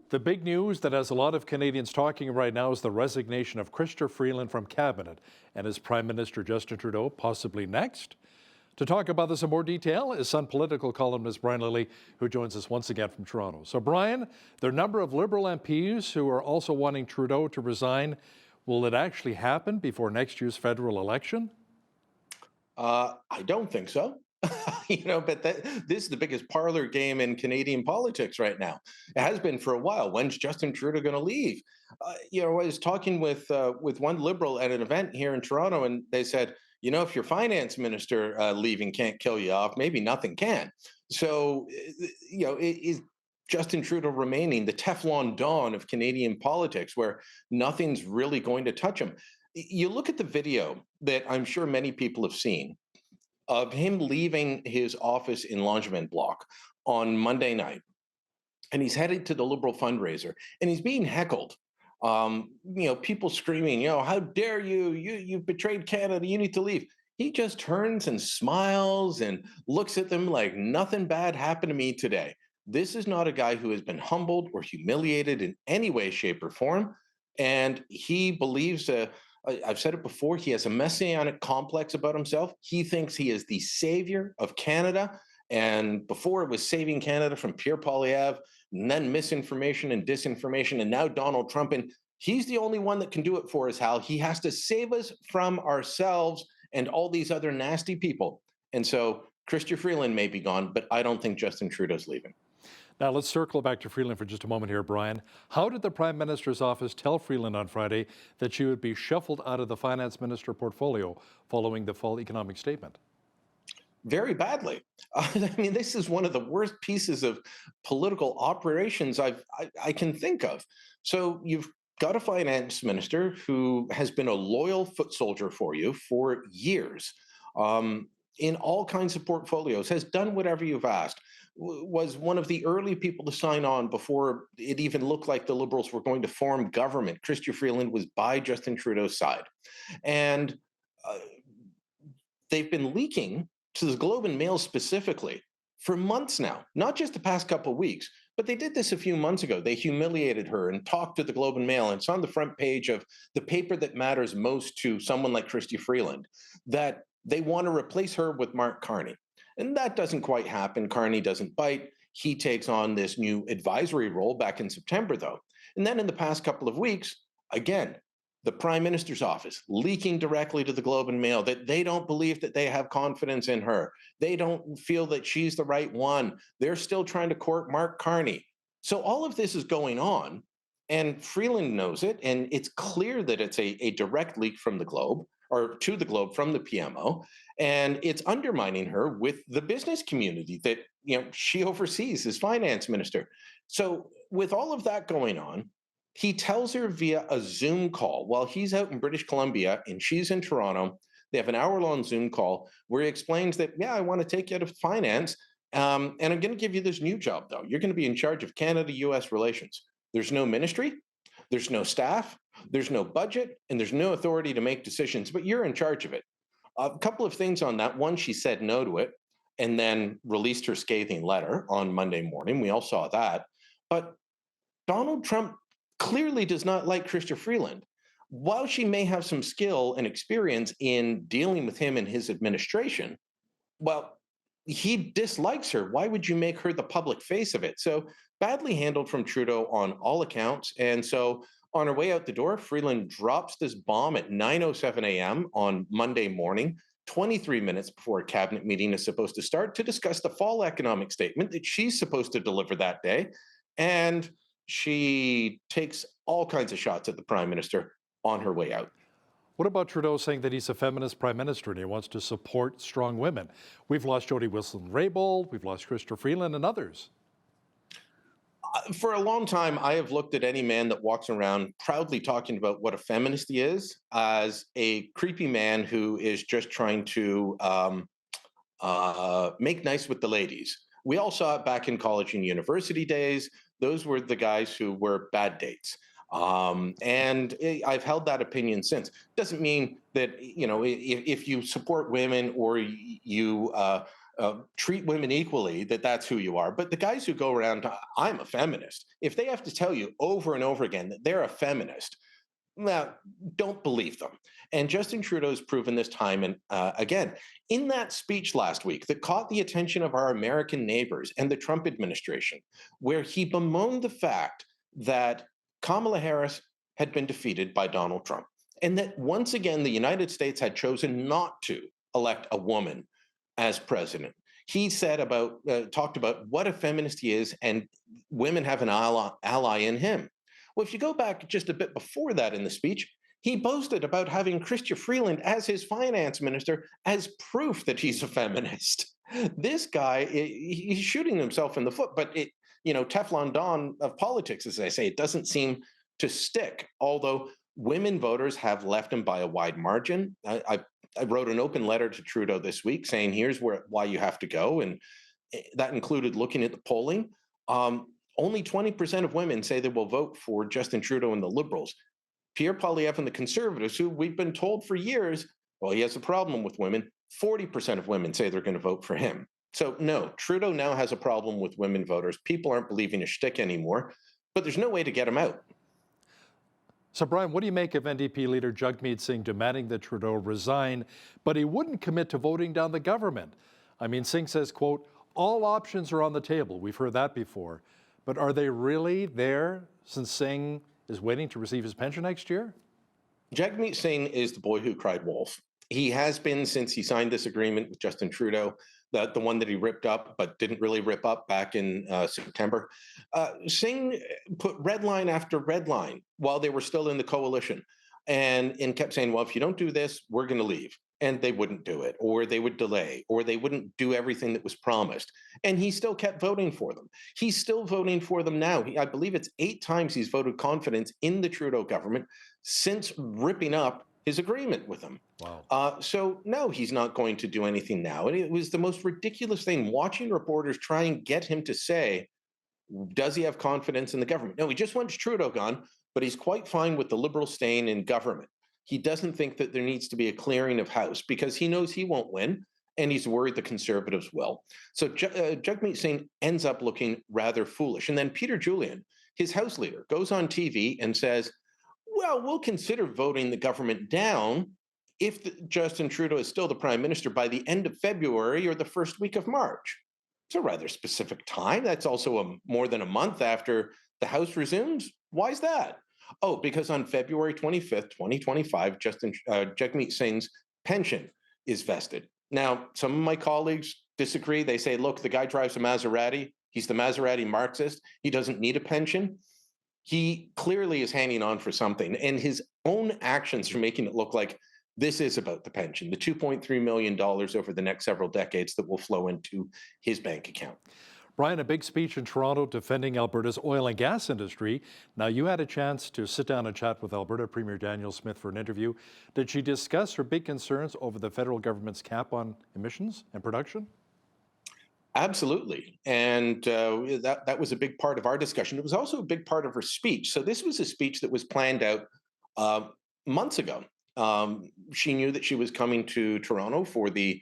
The big news that has a lot of Canadians talking right now is the resignation of Chrystia Freeland from Cabinet. And is Prime Minister Justin Trudeau possibly next? To talk about this in more detail is Sun political columnist Brian Lilley, who joins us once again from Toronto. So Brian, there are a number of Liberal MPs who are also wanting Trudeau to resign. Will it actually happen before next year's federal election? I don't think so. But this is the biggest parlor game in Canadian politics right now. It has been for a while. When's Justin Trudeau going to leave? I was talking with one Liberal at an event here in Toronto, and they said, if your finance minister leaving can't kill you off, maybe nothing can. So, is Justin Trudeau remaining the Teflon Don of Canadian politics, where nothing's really going to touch him? You look at the video that I'm sure many people have seen of him leaving his office in Longement Block on Monday night, and he's headed to the Liberal fundraiser, and he's being heckled. People screaming, how dare you? You've betrayed Canada. You need to leave. He just turns and smiles and looks at them like nothing bad happened to me today. This is not a guy who has been humbled or humiliated in any way, shape, or form. And he believes I've said it before, he has a messianic complex about himself. He thinks he is the savior of Canada. And before it was saving Canada from Pierre Poilievre, and then misinformation and disinformation, and now Donald Trump. And he's the only one that can do it for us, Hal. He has to save us from ourselves and all these other nasty people. And so Chrystia Freeland may be gone, but I don't think Justin Trudeau's leaving. Now, let's circle back to Freeland for just a moment here, Brian. How did the Prime Minister's office tell Freeland on Friday that she would be shuffled out of the finance minister portfolio following the fall economic statement? Very badly. This is one of the worst pieces of political operations I can think of. So you've got a finance minister who has been a loyal foot soldier for you for years, in all kinds of portfolios, has done whatever you've asked, was one of the early people to sign on before it even looked like the Liberals were going to form government. Chrystia Freeland was by Justin Trudeau's side. And they've been leaking to the Globe and Mail specifically for months now, not just the past couple of weeks, but they did this a few months ago. They humiliated her and talked to the Globe and Mail, and it's on the front page of the paper that matters most to someone like Chrystia Freeland, that they want to replace her with Mark Carney. And that doesn't quite happen. Carney doesn't bite. He takes on this new advisory role back in September, though. And then in the past couple of weeks, again, the Prime Minister's office leaking directly to the Globe and Mail that they don't believe that they have confidence in her. They don't feel that she's the right one. They're still trying to court Mark Carney. So all of this is going on, and Freeland knows it, and it's clear that it's a direct leak from the Globe, or to the Globe from the PMO, and it's undermining her with the business community that she oversees as finance minister. So with all of that going on, he tells her via a Zoom call while he's out in British Columbia and she's in Toronto. They have an hour-long Zoom call where he explains that, I want to take you out of finance, and I'm going to give you this new job, though. You're going to be in charge of Canada-U.S. relations. There's no ministry, there's no staff, there's no budget, and there's no authority to make decisions, but you're in charge of it. A couple of things on that. One, she said no to it and then released her scathing letter on Monday morning. We all saw that. But Donald Trump clearly does not like Chrystia Freeland. While she may have some skill and experience in dealing with him and his administration, he dislikes her. Why would you make her the public face of it? So badly handled from Trudeau on all accounts. And so on her way out the door, Freeland drops this bomb at 9:07 a.m. on Monday morning, 23 minutes before a cabinet meeting is supposed to start to discuss the fall economic statement that she's supposed to deliver that day. And she takes all kinds of shots at the Prime Minister on her way out. What about Trudeau saying that he's a feminist prime minister and he wants to support strong women? We've lost Jody Wilson-Raybould, we've lost Chrystia Freeland and others. For a long time, I have looked at any man that walks around proudly talking about what a feminist he is as a creepy man who is just trying to make nice with the ladies. We all saw it back in college and university days. Those were the guys who were bad dates. And I've held that opinion since. Doesn't mean that, if you support women or you treat women equally, that's who you are. But the guys who go around, I'm a feminist, if they have to tell you over and over again that they're a feminist, now, don't believe them. And Justin Trudeau's proven this time and again in that speech last week that caught the attention of our American neighbors and the Trump administration, where he bemoaned the fact that Kamala Harris had been defeated by Donald Trump, and that once again the United States had chosen not to elect a woman as president. He said talked about what a feminist he is, and women have an ally in him. Well, if you go back just a bit before that in the speech, he boasted about having Chrystia Freeland as his finance minister as proof that he's a feminist. This guy, he's shooting himself in the foot, but Teflon Don of politics, as I say, it doesn't seem to stick, although women voters have left him by a wide margin. I wrote an open letter to Trudeau this week saying, here's why you have to go. And that included looking at the polling. Only 20% of women say they will vote for Justin Trudeau and the Liberals. Pierre Poilievre and the Conservatives, who we've been told for years, well, he has a problem with women, 40% of women say they're going to vote for him. So no, Trudeau now has a problem with women voters. People aren't believing his shtick anymore, but there's no way to get him out. So, Brian, what do you make of NDP leader Jagmeet Singh demanding that Trudeau resign, but he wouldn't commit to voting down the government? I mean, Singh says, quote, all options are on the table. We've heard that before. But are they really there since Singh is waiting to receive his pension next year? Jagmeet Singh is the boy who cried wolf. He has been since he signed this agreement with Justin Trudeau, the one that he ripped up but didn't really rip up back in September. Singh put red line after red line while they were still in the coalition and kept saying, well, if you don't do this, we're going to leave. And they wouldn't do it, or they would delay, or they wouldn't do everything that was promised. And he still kept voting for them. He's still voting for them now. I believe it's 8 times he's voted confidence in the Trudeau government since ripping up his agreement with them. Wow. So no, he's not going to do anything now. And it was the most ridiculous thing watching reporters try and get him to say, does he have confidence in the government? No, he just wants Trudeau gone, but he's quite fine with the Liberals staying in government. He doesn't think that there needs to be a clearing of house because he knows he won't win, and he's worried the Conservatives will. So Jagmeet Singh ends up looking rather foolish. And then Peter Julian, his House leader, goes on TV and says, well, we'll consider voting the government down if Justin Trudeau is still the Prime Minister by the end of February or the first week of March. It's a rather specific time. That's also more than a month after the House resumes. Why is that? Oh, because on February 25th, 2025, Jagmeet Singh's pension is vested. Now, some of my colleagues disagree. They say, look, the guy drives a Maserati. He's the Maserati Marxist. He doesn't need a pension. He clearly is hanging on for something. And his own actions are making it look like this is about the pension, the $2.3 million over the next several decades that will flow into his bank account. Brian, a big speech in Toronto defending Alberta's oil and gas industry. Now, you had a chance to sit down and chat with Alberta Premier Danielle Smith for an interview. Did she discuss her big concerns over the federal government's cap on emissions and production? Absolutely. And that was a big part of our discussion. It was also a big part of her speech. So this was a speech that was planned out months ago. She knew that she was coming to Toronto for the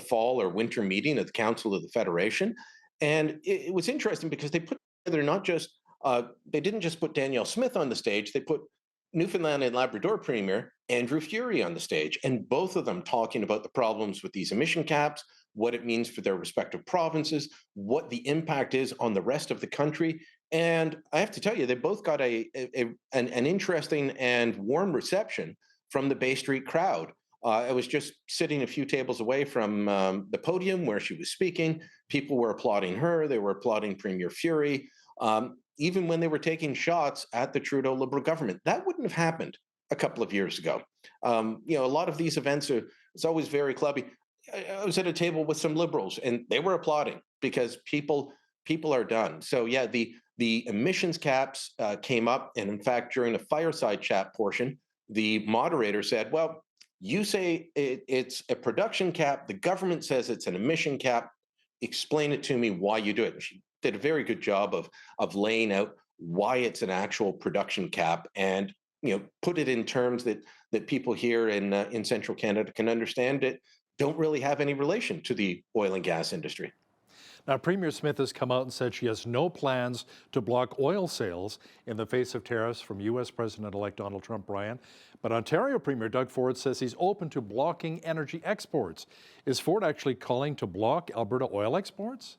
fall or winter meeting of the Council of the Federation. And it was interesting because they put together they didn't just put Danielle Smith on the stage, they put Newfoundland and Labrador Premier Andrew Furey on the stage, and both of them talking about the problems with these emission caps, what it means for their respective provinces, what the impact is on the rest of the country. And I have to tell you, they both got an interesting and warm reception from the Bay Street crowd. I was just sitting a few tables away from the podium where she was speaking. People were applauding her. They were applauding Premier Furey, even when they were taking shots at the Trudeau Liberal government. That wouldn't have happened a couple of years ago. A lot of these events it's always very clubby. I was at a table with some Liberals, and they were applauding because people are done. So yeah, the emissions caps came up, and in fact, during a fireside chat portion, the moderator said, well, you say it's a production cap. The government says it's an emission cap. Explain it to me why you do it. And she did a very good job of laying out why it's an actual production cap and put it in terms that people here in Central Canada can understand it. don't really have any relation to the oil and gas industry. Now, Premier Smith has come out and said she has no plans to block oil sales in the face of tariffs from U.S. President-elect Donald Trump, Brian. But Ontario Premier Doug Ford says he's open to blocking energy exports. Is Ford actually calling to block Alberta oil exports?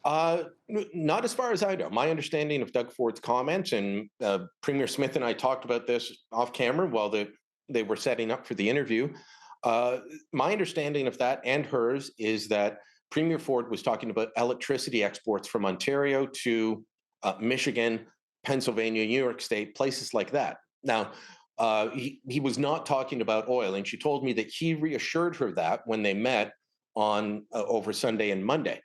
Not as far as I know. My understanding of Doug Ford's comments, and Premier Smith and I talked about this off camera while they were setting up for the interview. My understanding of that and hers is that Premier Ford was talking about electricity exports from Ontario to Michigan, Pennsylvania, New York State, places like that. Now, he was not talking about oil, and she told me that he reassured her that when they met on over Sunday and Monday.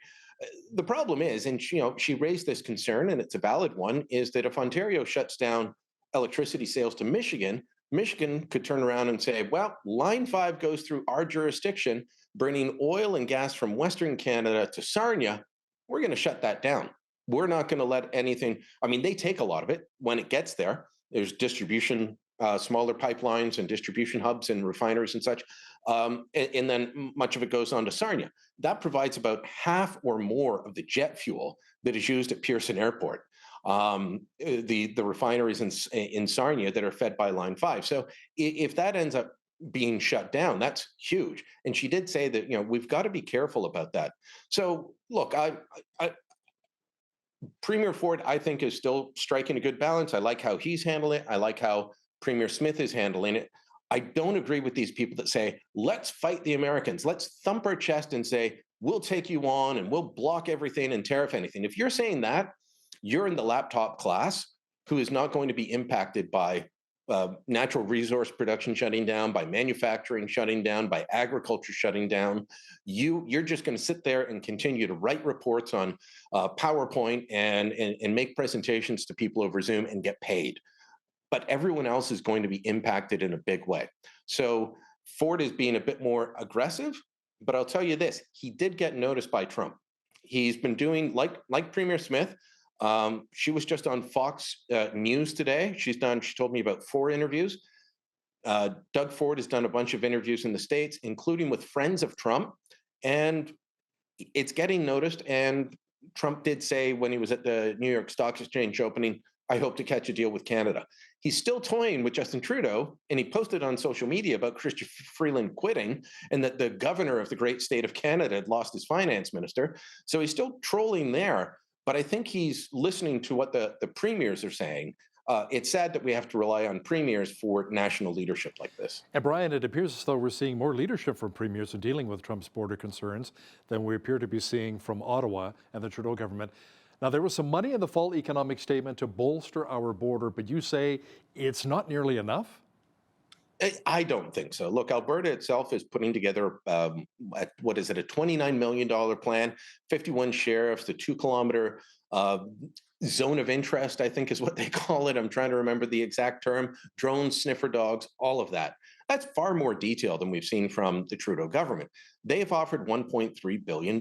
The problem is, and she raised this concern, and it's a valid one, is that if Ontario shuts down electricity sales to Michigan, Michigan could turn around and say, well, Line 5 goes through our jurisdiction, bringing oil and gas from Western Canada to Sarnia. We're going to shut that down. We're not going to let anything. I mean, they take a lot of it when it gets there. There's distribution, smaller pipelines and distribution hubs and refineries and such. And then much of it goes on to Sarnia. That provides about half or more of the jet fuel that is used at Pearson Airport. The refineries in Sarnia that are fed by Line 5. So if that ends up being shut down, that's huge. And she did say that we've got to be careful about that. So look, Premier Ford, I think, is still striking a good balance. I like how he's handling it. I like how Premier Smith is handling it. I don't agree with these people that say, let's fight the Americans. Let's thump our chest and say, we'll take you on and we'll block everything and tariff anything. If you're saying that, you're in the laptop class who is not going to be impacted by natural resource production shutting down, by manufacturing shutting down, by agriculture shutting down. You're just going to sit there and continue to write reports on PowerPoint and make presentations to people over Zoom and get paid. But everyone else is going to be impacted in a big way. So Ford is being a bit more aggressive, but I'll tell you this, he did get noticed by Trump. He's been doing, like Premier Smith, she was just on Fox News today. She told me about 4 interviews. Doug Ford has done a bunch of interviews in the States, including with friends of Trump, and it's getting noticed. And Trump did say when he was at the New York Stock Exchange opening, I hope to catch a deal with Canada. He's still toying with Justin Trudeau, and he posted on social media about Chrystia Freeland quitting and that the governor of the great state of Canada had lost his finance minister. So he's still trolling there, but I think he's listening to what the premiers are saying. It's sad that we have to rely on premiers for national leadership like this. And Brian, it appears as though we're seeing more leadership from premiers in dealing with Trump's border concerns than we appear to be seeing from Ottawa and the Trudeau government. Now, there was some money in the fall economic statement to bolster our border, but you say it's not nearly enough? I don't think so. Look, Alberta itself is putting together, what is it, a $29 million plan, 51 sheriffs, the 2-kilometer zone of interest, I think is what they call it. I'm trying to remember the exact term, drones, sniffer dogs, all of that. That's far more detail than we've seen from the Trudeau government. They've offered $1.3 billion.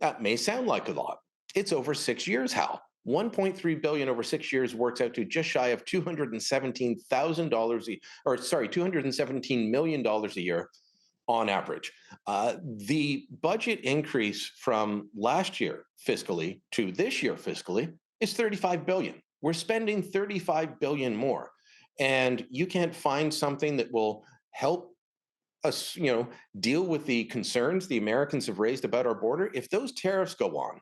That may sound like a lot. It's over 6 years, Hal. $1.3 billion over 6 years works out to just shy of $217 million a year on average. The budget increase from last year fiscally to this year fiscally is $35 billion. We're spending $35 billion more, and you can't find something that will help us, deal with the concerns the Americans have raised about our border. If those tariffs go on,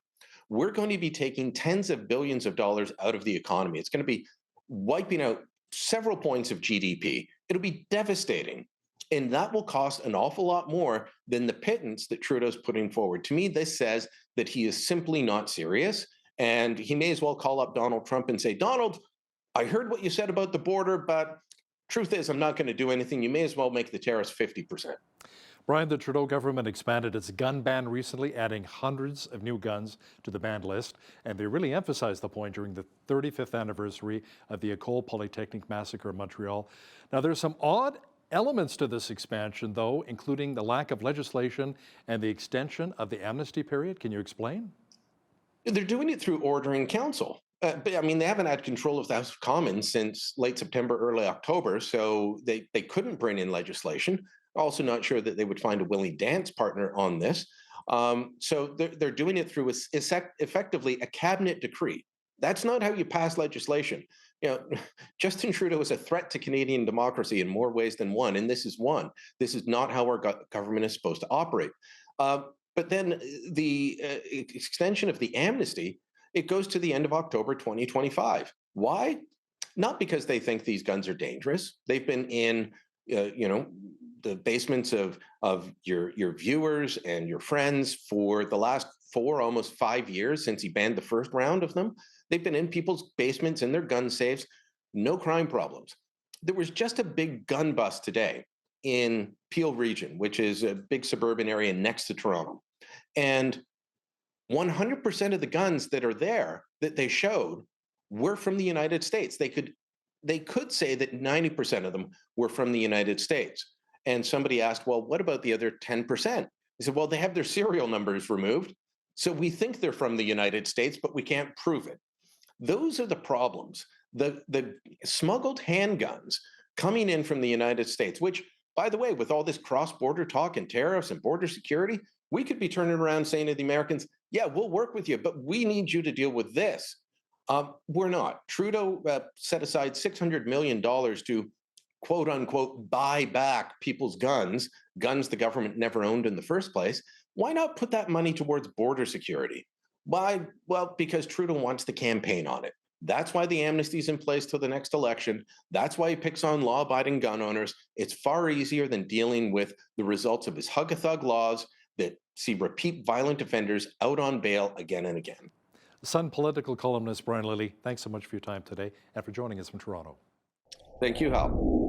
we're going to be taking tens of billions of dollars out of the economy. It's going to be wiping out several points of GDP. It'll be devastating. And that will cost an awful lot more than the pittance that Trudeau's putting forward. To me, this says that he is simply not serious. And he may as well call up Donald Trump and say, Donald, I heard what you said about the border, but truth is, I'm not going to do anything. You may as well make the tariffs 50%. Brian, the Trudeau government expanded its gun ban recently, adding hundreds of new guns to the banned list. And they really emphasized the point during the 35th anniversary of the École Polytechnique massacre in Montreal. Now, there's some odd elements to this expansion, though, including the lack of legislation and the extension of the amnesty period. Can you explain? They're doing it through order in council. But I mean, they haven't had control of the House of Commons since late September, early October, so they couldn't bring in legislation. Also not sure that they would find a willing dance partner on this. So they're doing it through effectively a cabinet decree. That's not how you pass legislation. Justin Trudeau is a threat to Canadian democracy in more ways than one, and this is one. This is not how our government is supposed to operate. But then the extension of the amnesty, it goes to the end of October 2025. Why? Not because they think these guns are dangerous. They've been in, the basements of your viewers and your friends for the last 4, almost 5 years since he banned the first round of them. They've been in people's basements, in their gun safes, no crime problems. There was just a big gun bust today in Peel Region, which is a big suburban area next to Toronto. And 100% of the guns that are there that they showed were from the United States. They could say that 90% of them were from the United States. And somebody asked, well, what about the other 10%? They said, well, they have their serial numbers removed. So we think they're from the United States, but we can't prove it. Those are the problems. The smuggled handguns coming in from the United States, which, by the way, with all this cross-border talk and tariffs and border security, we could be turning around saying to the Americans, yeah, we'll work with you, but we need you to deal with this. We're not. Trudeau set aside $600 million to, quote unquote, buy back people's guns the government never owned in the first place. Why not put that money towards border security? Why? Well, because Trudeau wants to campaign on it. That's why the amnesty is in place till the next election. That's why he picks on law-abiding gun owners. It's far easier than dealing with the results of his hug-a-thug laws that see repeat violent offenders out on bail again and again. Sun political columnist Brian Lilley, thanks so much for your time today and for joining us from Toronto. Thank you, Hal.